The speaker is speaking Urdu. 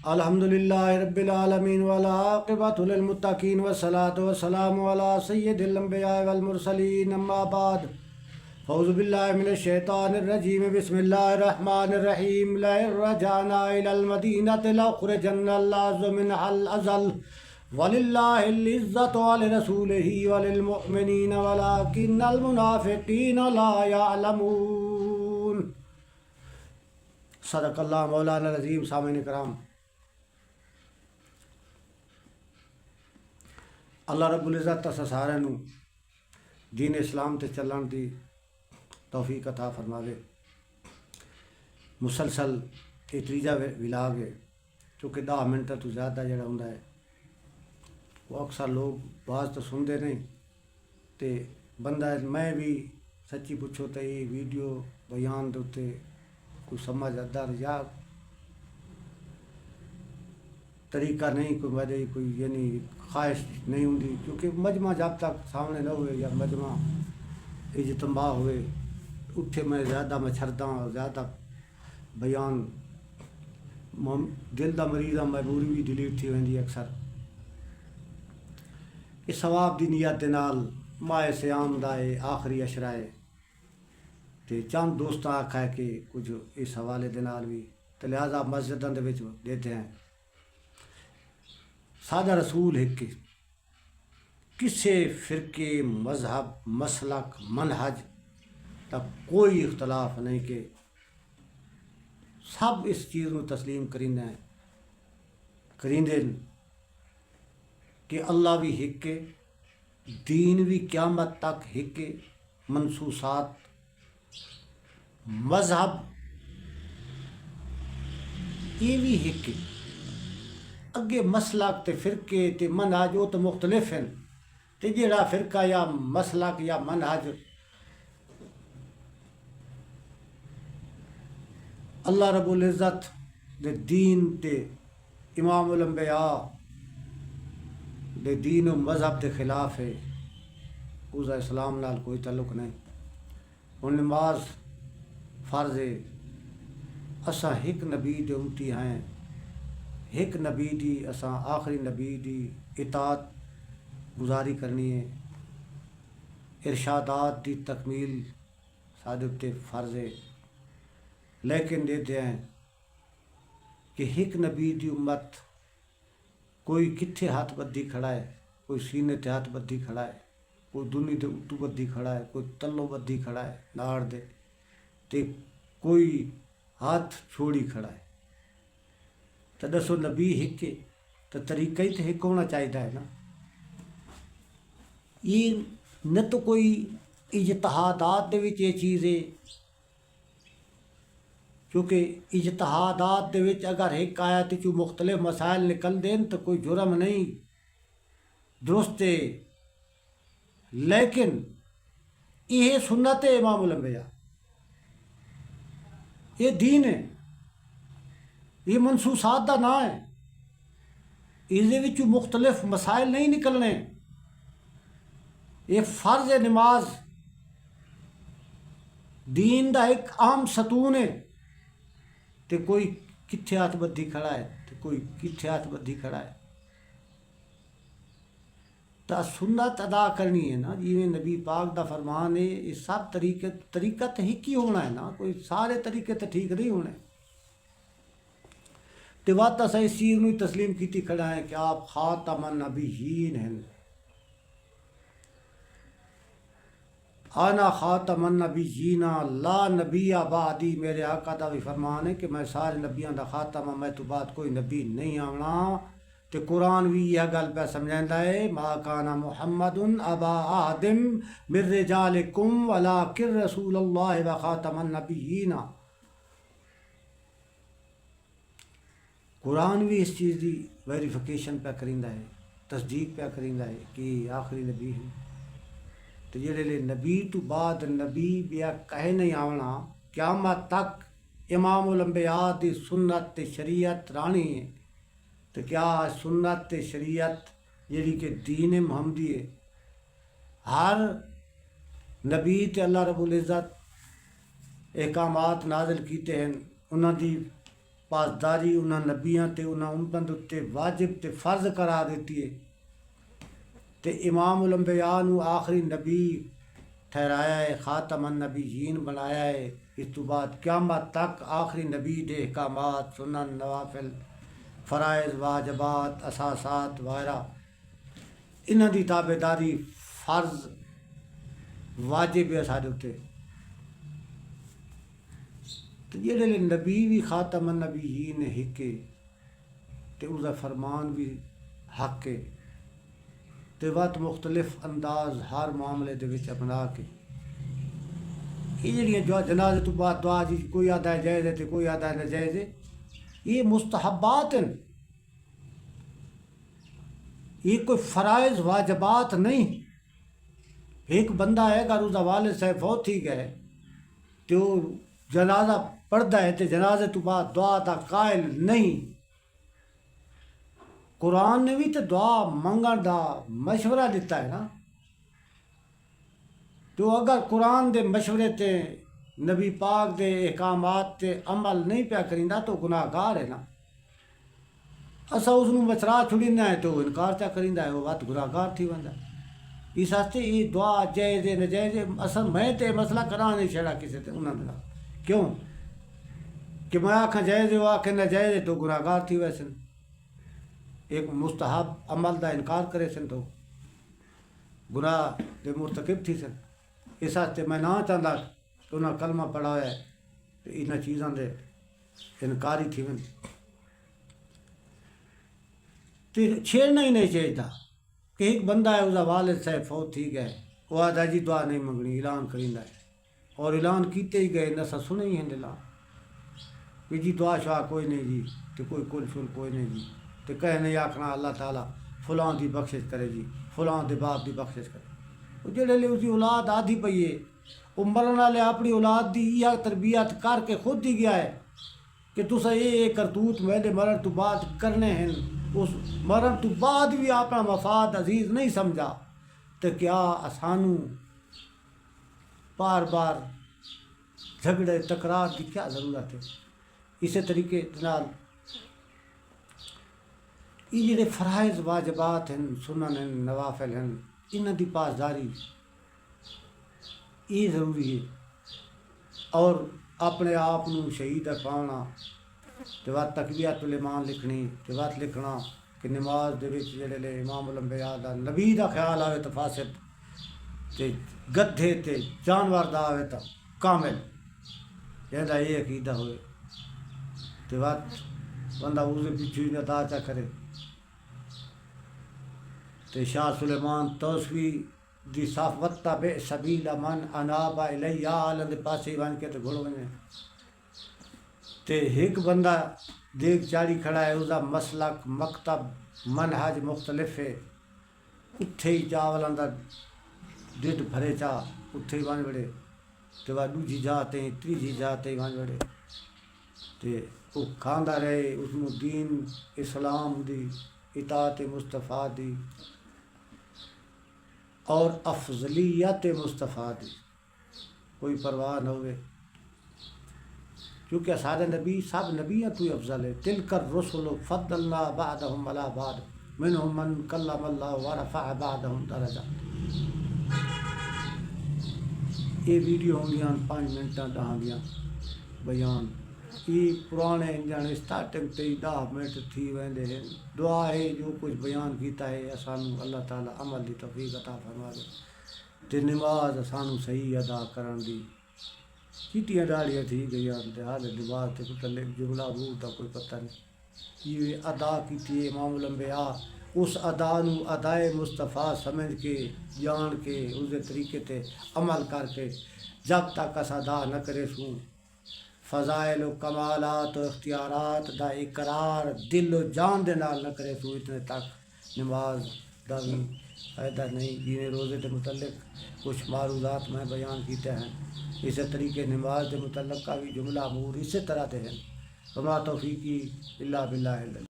الحمدللہ رب العالمین والعاقبۃ للمتقین والصلاۃ والسلام علی سید الانبیاء والمرسلین اما بعد اعوذ باللہ من الشیطان الرجیم بسم اللہ الرحمن الرحیم لئن رجعنا الی المدینۃ لأخرجن الأعز منها الأذل وللہ العزۃ ولرسولہ وللمؤمنین ولکن المنافقین لا یعلمون۔ صدق اللہ مولانا العظیم۔ سامعین کرام، اللہ رب العزت اساں سارے نوں دین اسلام تے چلن دی توفیق عطا فرماوے۔ مسلسل یہ تیجا ولاگ ہے، چونکہ 10 منٹ تو زیادہ جڑا ہوندا ہے وہ اکثر لوگ باز تو سنتے نہیں تے بندہ میں بھی سچی پوچھو تو یہ ویڈیو بیان دے اتنے کوئی سمجھ ادھر یا طریقہ نہیں، کوئی وجہ کوئی یعنی خواہش نہیں ہوں، کیونکہ مجمع جب تک سامنے نہ ہوئے یا مجمع اجتماع ہوئے اٹھے میں زیادہ چھڑدا ہوں، زیادہ بیان دل دا مریض مجبوری بھی ڈیلیٹ تھی ویندی اکثر۔ اس ثواب دی نیت دے نال ماہ سیام دا آخری اشرا ہے تے چند دوستاں آکھا ہے کہ کچھ اس حوالے دے نال بھی تے لہٰذا مسجداں دے وچ دیتے ہیں۔ سادہ رسول ہے کہ کسے فرقے، مذہب، مسلک، منہج تک کوئی اختلاف نہیں کہ سب اس چیز کو تسلیم کریندے کہ اللہ بھی ایک ہے، دین بھی قیامت تک ایک ہے، منصوصات مذہب یہ بھی ایک ہے۔ اگے مسلک تے فرقے تے منہج وہ تو مختلف ہیں تے جڑا فرقہ یا مسلک یا منہج اللہ رب العزت دے دین تے امام الانبیاء دے دین و مذہب دے خلاف ہے، اس اسلام نال کوئی تعلق نہیں۔ اور نماز فرض ہے، اساں ایک نبی دے امتی ہیں، ایک نبی دی اساں آخری نبی دی اطاعت گزاری کرنی ہے، ارشادات دی تکمیل سادے تے فرض ہے۔ لیکن دیتے ہیں کہ ایک نبی دی امت کوئی کتھے ہاتھ بدھی کھڑا ہے، کوئی سینے تے ہاتھ بدھی کھڑا ہے، کوئی دنی دے اتو بدھی کھڑا ہے، کوئی تلو بدھی کھڑا ہے ناڑ دے تے کوئی ہاتھ چھوڑی کھڑا ہے۔ تو دسو نبی ایک ہے تو طریقہ ہی تو ایک ہونا چاہیے ہے نا۔ یہ نہ تو کوئی اجتہادات دے وچ یہ چیز ہے، کیونکہ اجتہادات دے وچ اگر ایک آیت چوں مختلف مسائل نکل دیں تو کوئی جرم نہیں، درست ہے۔ لیکن یہ سنت ہے امام الانبیاء، یہ دین ہے، یہ منصوصات دا نہ ہے، اس دے وچوں مختلف مسائل نہیں نکلنے۔ یہ فرض نماز دین دا ایک اہم ستون ہے، تے کوئی کتھے ہاتھ بدھی کھڑا ہے تے کوئی کتھے ہاتھ بدھی کھڑا ہے۔ تا سنت ادا کرنی ہے نا، جی نبی پاک دا فرمان ہے، یہ سب طریقہ تو ایک ہی ہونا ہے نا، کوئی سارے طریقے تو ٹھیک نہیں ہونے۔ تے وقت اسا اس چیز نو تسلیم کیتی کھڑا ہے کہ آپ خاتم النبیین ہیں، انا خاتم النبیین لا نبی بعدی۔ میرے آقا دا بھی فرمان ہے کہ میں سارے نبیاں دا خاتم ہوں، میں تو بعد کوئی نبی نہیں آنا۔ تے قرآن بھی یہ گل پہ سمجھائندا ہے، ما کان محمد ابا احد من رجالکم ولکن رسول اللہ و خاتم النبیین۔ قرآن بھی اس چیز دی ویریفیکیشن پہ کریندا ہے، تصدیق پہ کریندا ہے کہ آخری نبی ہے۔ تو جڑے لے نبی تو بعد نبی بیا کہے نہیں آونا، قیامت تک امام الانبیاء دی سنت تے شریعت رانی ہے۔ تو کیا سنت تے شریعت جڑی کہ دین محمدی ہے، ہر نبی تے اللہ رب العزت احکامات نازل کیتے ہیں، انہاں دی پاسداری انہاں نبیاں تے انہاں امتاں دے اُتے واجب تے فرض قرار دیتی ہے تے امام الانبیاء نو آخری نبی ٹھہرایا ہے، خاتم النبیین بنایا ہے۔ اس تو بعد قیامت تک آخری نبی دے احکامات، سنن، نوافل، فرائض، واجبات، اساسات وغیرہ انہاں دی تابعداری فرض واجب ہے ساڈے اُتے۔ تے جڑے نبی بھی خاتم النبیین ہکے تے اس دا فرمان بھی حق ہے تے وقت مختلف انداز ہر معاملے دے وچ اپنا کے یہ جڑیاں جنازے تو بعد دعا جی کوئی آدھا ہے جائز ہے تے کوئی آدھا ہے ناجائز ہے، یہ مستحبات ہیں، یہ کوئی فرائض واجبات نہیں۔ ایک بندہ ہے اگر اس دا والد صاحب فوت ہی گئے تو جنازہ پڑھتا ہے تے جنازے تو بعد دعا دا قائل نہیں۔ قرآن نے بھی تو دعا منگن دا مشورہ دیتا ہے نا، تو اگر قرآن دے مشورے تے نبی پاک دے احکامات تے عمل نہیں پیا کریندا تو گناہ گار ہے نا۔ اسا اس نو مچرا چھڑینا ہے تو انکار چا کریندا ہے، وہ وقت گناہ گار تھی ویندا۔ اس واسطے یہ دعا جائز ہے ناجائز ہے، اصل میں تے مسئلہ کرا نہیں چھڑا کسی تے انہاں دا، کیوں کہ میں آکھاں جائز ہے وہ آکھے ناجائز ہے تو گناہ گار تھی ویسے ایک مستحب عمل دا انکار کرے سن تو گناہ دے مرتکب تھی سن۔ اس واسطے میں نہ چاہتا کہ انہاں کلمہ پڑھا ہے انہاں چیزاں دے انکاری تھی ون تے چھیڑنا ہی نہیں چاہیے کہ ایک بندہ ہے اس دا والد صاحب فوت تھی گئے، وہ آدھا جی دعا نہیں منگنی، اعلان کریندا ہے اور اعلان کیتے ہی گئے، نسا سنے ہی ہیں اعلان کہ جی دعا شعا کوئی نہیں جی تے کوئی کل شل کوئی نہیں جی تے کہے نہیں آکھنا اللہ تعالیٰ فلاں دی بخشش کرے جی، فلاں دے باپ دی بخشش کرے۔ وہ جڑے لے اس دی اولاد آدھی پئی ہے، وہ مرن والے اپنی اولاد دی یہ تربیت کر کے خود دی گیا ہے کہ تسا یہ کرتوت میرے مرن تو بعد کرنے ہیں، اس مرن تو بعد بھی اپنا مفاد عزیز نہیں سمجھا تو کیا سانو بار بار جھگڑے تکرار کی کیا ضرورت ہے۔ اسی طریقے نال یہ جڑے فرائض واجبات ہیں، سنن ہیں، نوافل ہیں، انہاں دی پاسداری یہ ضروری ہے، اور اپنے آپ نو شہید اکھوانا تے بعد تکبیرۃ الایمان لکھنی تے بعد لکھنا کہ نماز دے وچ جڑے لے امام الانبیاء دا نبی دا خیال آوے تو فاسد تے گدھے تے جانور دا آوے تو کامل، جہاں یہ عقیدہ ہوئے تے بعد بندہ اس پیچھے ہی نہ چا کرے۔ تے شاہ سلیمان توسوی دی صاف وتبع سبیل من اناب الی آلن دے پاسے بن کے تے گھڑ ونے تے ایک بندہ دیکھ چاڑی کھڑا ہے، اس دا مسلک مکتب منہج مختلف ہے، اتھے ہی چاولاں دا ڈڈ بھرے چا اتھے ہی بن بڑے تے بعد دوجی جاتے ہیں تیجی جاتے ہی بن بڑے تے وہ کھاندا رہے، اس نو دین اسلام دی اطاعت مصطفیٰ دی اور افضلیت مصطفیٰ دی کوئی پرواہ نہ ہوئے، کیونکہ سارے نبی سب نبیوں تو افضل ہے۔ تلک الرسل فضلنا بعضهم علی بعض منهم من کلم اللہ ورفع بعضهم درجات۔ یہ ویڈیو ہوں گیاں 5 منٹاں 10 دیاں بیان، یہ پرانے انجان اسٹارٹنگ تے 10 منٹ تھی ویندے ہیں۔ دعا ہے جو کچھ بیان کیتا ہے اسانو اللہ تعالیٰ عمل دی توفیق عطا فرماوے تے نماز اسانو صحیح ادا کرن دی۔ چیٹیاں ڈاڑیاں تھی گئی تے حال نماز تے متعلق جملہ روح دا کوئی پتہ نہیں، یہ ادا کیتی ہے امام الانبیاء، اس ادا نو ادائے مصطفیٰ سمجھ کے جان کے اس دے طریقے تے عمل کر کے جب تک اس ادا نہ کرے سوں فضائل و کمالات و اختیارات دا اقرار دل و جان دے نال نہ کرے سوں اتنے تک نماز دا بھی فائدہ نہیں۔ جنہیں روزے کے متعلق کچھ معروضات میں بیان کیتے ہیں، اسی طریقے نماز کے متعلق کا بھی جملہ امور اسی طرح دے ہیں۔ وما توفیقی الا باللہ۔